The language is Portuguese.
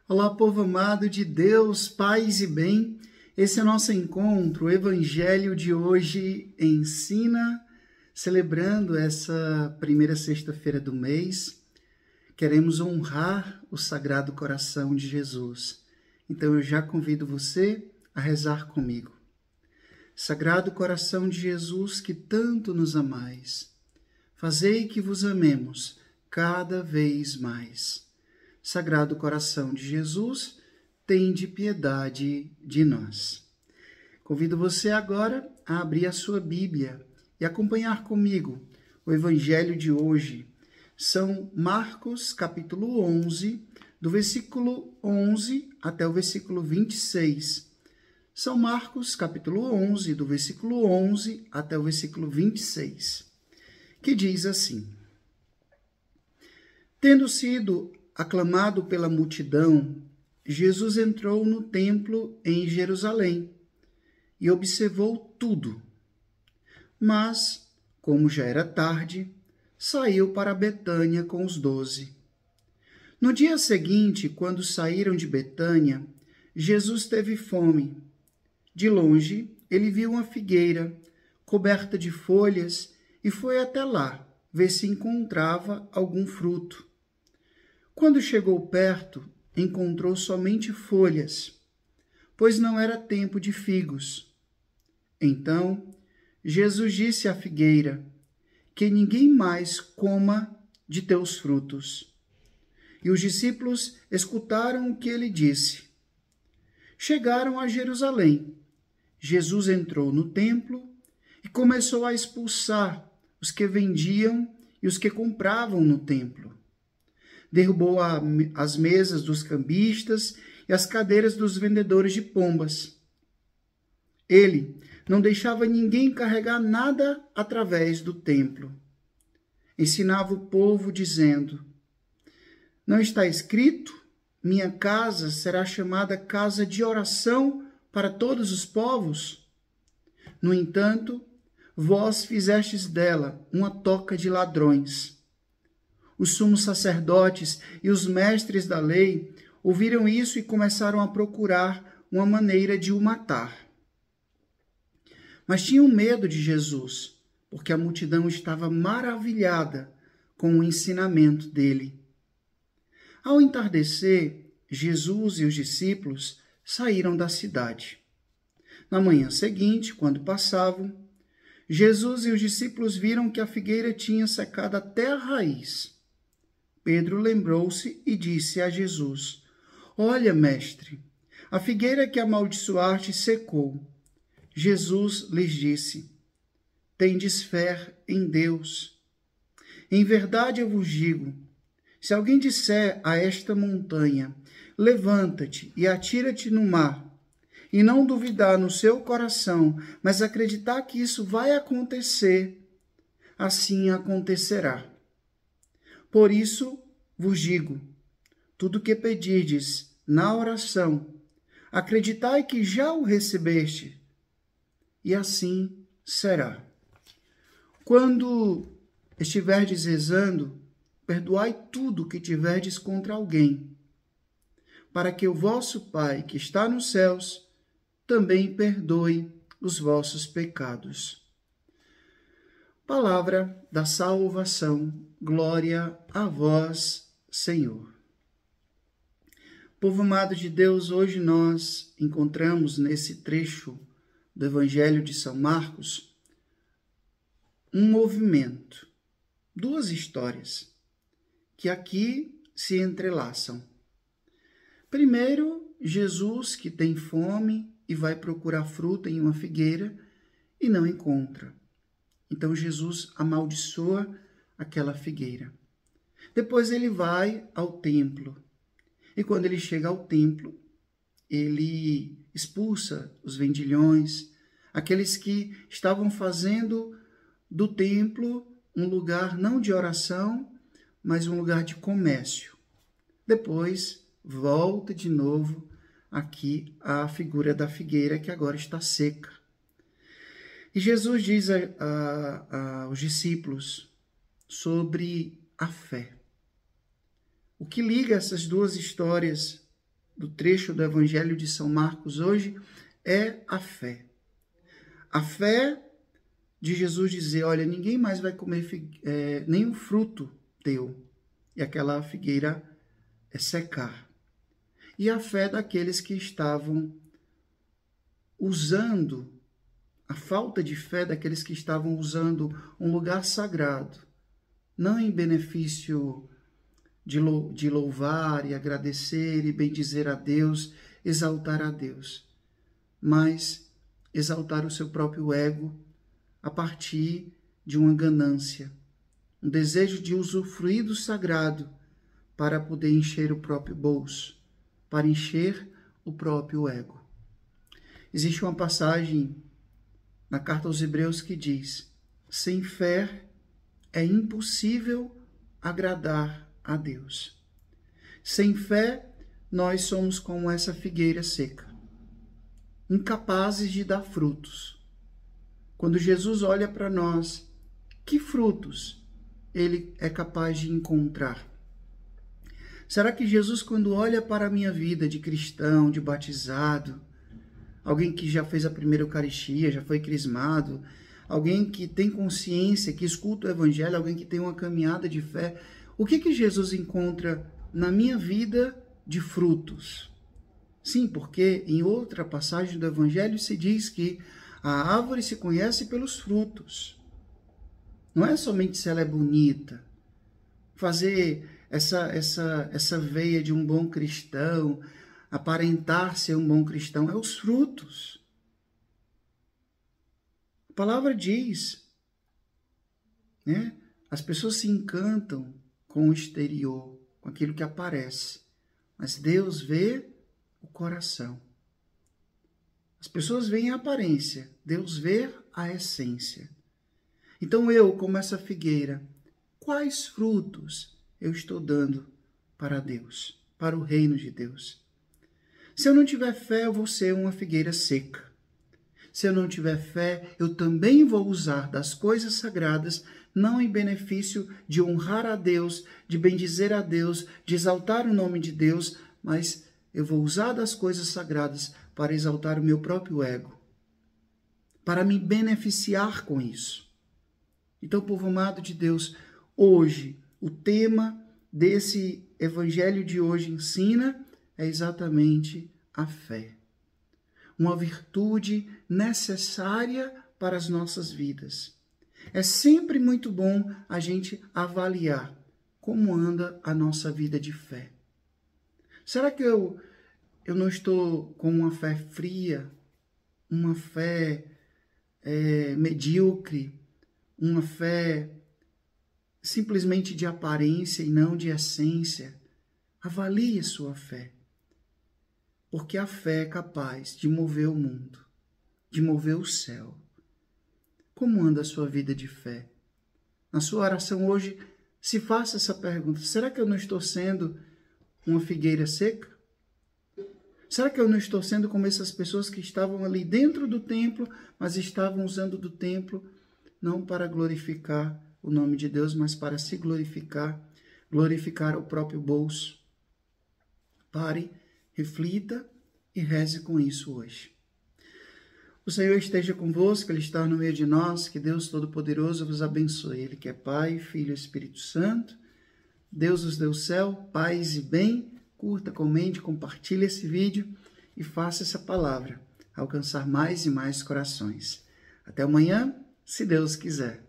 Olá, povo amado de Deus, paz e bem. Esse é o nosso encontro, o Evangelho de hoje ensina, celebrando essa primeira sexta-feira do mês. Queremos honrar o Sagrado Coração de Jesus. Então eu já convido você a rezar comigo. Sagrado Coração de Jesus, que tanto nos amais, fazei que vos amemos cada vez mais. Sagrado Coração de Jesus, tende piedade de nós. Convido você agora a abrir a sua Bíblia e acompanhar comigo o Evangelho de hoje. São Marcos, capítulo 11, do versículo 11 até o versículo 26. São Marcos, capítulo 11, do versículo 11 até o versículo 26, que diz assim: Tendo sido aclamado pela multidão, Jesus entrou no templo em Jerusalém e observou tudo. Mas, como já era tarde, saiu para Betânia com os 12. No dia seguinte, quando saíram de Betânia, Jesus teve fome. De longe, ele viu uma figueira coberta de folhas e foi até lá ver se encontrava algum fruto. Quando chegou perto, encontrou somente folhas, pois não era tempo de figos. Então, Jesus disse à figueira: que ninguém mais coma de teus frutos. E os discípulos escutaram o que ele disse. Chegaram a Jerusalém. Jesus entrou no templo e começou a expulsar os que vendiam e os que compravam no templo. Derrubou as mesas dos cambistas e as cadeiras dos vendedores de pombas. Ele não deixava ninguém carregar nada através do templo. Ensinava o povo dizendo: não está escrito, minha casa será chamada casa de oração para todos os povos? No entanto, vós fizestes dela uma toca de ladrões. Os sumos sacerdotes e os mestres da lei ouviram isso e começaram a procurar uma maneira de o matar. Mas tinham medo de Jesus, porque a multidão estava maravilhada com o ensinamento dele. Ao entardecer, Jesus e os discípulos saíram da cidade. Na manhã seguinte, quando passavam, Jesus e os discípulos viram que a figueira tinha secado até a raiz. Pedro lembrou-se e disse a Jesus: olha, mestre, a figueira que amaldiçoaste secou. Jesus lhes disse: tendes fé em Deus. Em verdade eu vos digo, se alguém disser a esta montanha: levanta-te e atira-te no mar, e não duvidar no seu coração, mas acreditar que isso vai acontecer, assim acontecerá. Por isso vos digo, tudo que pedirdes na oração, acreditai que já o recebeste, e assim será. Quando estiverdes rezando, perdoai tudo que tiverdes contra alguém, para que o vosso Pai, que está nos céus, também perdoe os vossos pecados. Palavra da salvação, glória a vós, Senhor. Povo amado de Deus, hoje nós encontramos nesse trecho do Evangelho de São Marcos um movimento, duas histórias que aqui se entrelaçam. Primeiro, Jesus que tem fome e vai procurar fruta em uma figueira e não encontra. Então Jesus amaldiçoa aquela figueira. Depois ele vai ao templo. E quando ele chega ao templo, ele expulsa os vendilhões, aqueles que estavam fazendo do templo um lugar não de oração, mas um lugar de comércio. Depois volta de novo aqui a figura da figueira que agora está seca. E Jesus diz aos discípulos sobre a fé. O que liga essas duas histórias do trecho do Evangelho de São Marcos hoje é a fé. A fé de Jesus dizer, olha, ninguém mais vai comer nenhum fruto teu, e aquela figueira secar. E a fé daqueles que estavam usando, a falta de fé daqueles que estavam usando um lugar sagrado, não em benefício de louvar e agradecer e bendizer a Deus, exaltar a Deus, mas exaltar o seu próprio ego a partir de uma ganância, um desejo de usufruir do sagrado para poder encher o próprio bolso, para encher o próprio ego. Existe uma passagem na carta aos Hebreus que diz: sem fé é impossível agradar a Deus. Sem fé, nós somos como essa figueira seca, incapazes de dar frutos. Quando Jesus olha para nós, que frutos ele é capaz de encontrar? Será que Jesus, quando olha para a minha vida de cristão, de batizado, alguém que já fez a primeira Eucaristia, já foi crismado, alguém que tem consciência, que escuta o Evangelho, alguém que tem uma caminhada de fé, o que Jesus encontra na minha vida de frutos? Sim, porque em outra passagem do Evangelho se diz que a árvore se conhece pelos frutos. Não é somente se ela é bonita. Fazer essa veia de um bom cristão, aparentar ser um bom cristão, é os frutos. A palavra diz, né? As pessoas se encantam com o exterior, com aquilo que aparece, mas Deus vê o coração. As pessoas veem a aparência, Deus vê a essência. Então eu, como essa figueira, quais frutos eu estou dando para Deus, para o reino de Deus? Se eu não tiver fé, eu vou ser uma figueira seca. Se eu não tiver fé, eu também vou usar das coisas sagradas, não em benefício de honrar a Deus, de bendizer a Deus, de exaltar o nome de Deus, mas eu vou usar das coisas sagradas para exaltar o meu próprio ego, para me beneficiar com isso. Então, povo amado de Deus, hoje, o tema desse evangelho de hoje ensina é exatamente a fé. Uma virtude necessária para as nossas vidas. É sempre muito bom a gente avaliar como anda a nossa vida de fé. Será que eu não estou com uma fé fria, uma fé medíocre, uma fé simplesmente de aparência e não de essência? Avalie a sua fé. Porque a fé é capaz de mover o mundo, de mover o céu. Como anda a sua vida de fé? Na sua oração hoje, se faça essa pergunta: será que eu não estou sendo uma figueira seca? Será que eu não estou sendo como essas pessoas que estavam ali dentro do templo, mas estavam usando do templo não para glorificar o nome de Deus, mas para se glorificar o próprio bolso? Pare, reflita e reze com isso hoje. O Senhor esteja convosco, Ele está no meio de nós, que Deus Todo-Poderoso vos abençoe. Ele que é Pai, Filho e Espírito Santo. Deus os dê o céu, paz e bem. Curta, comente, compartilhe esse vídeo e faça essa palavra alcançar mais e mais corações. Até amanhã, se Deus quiser.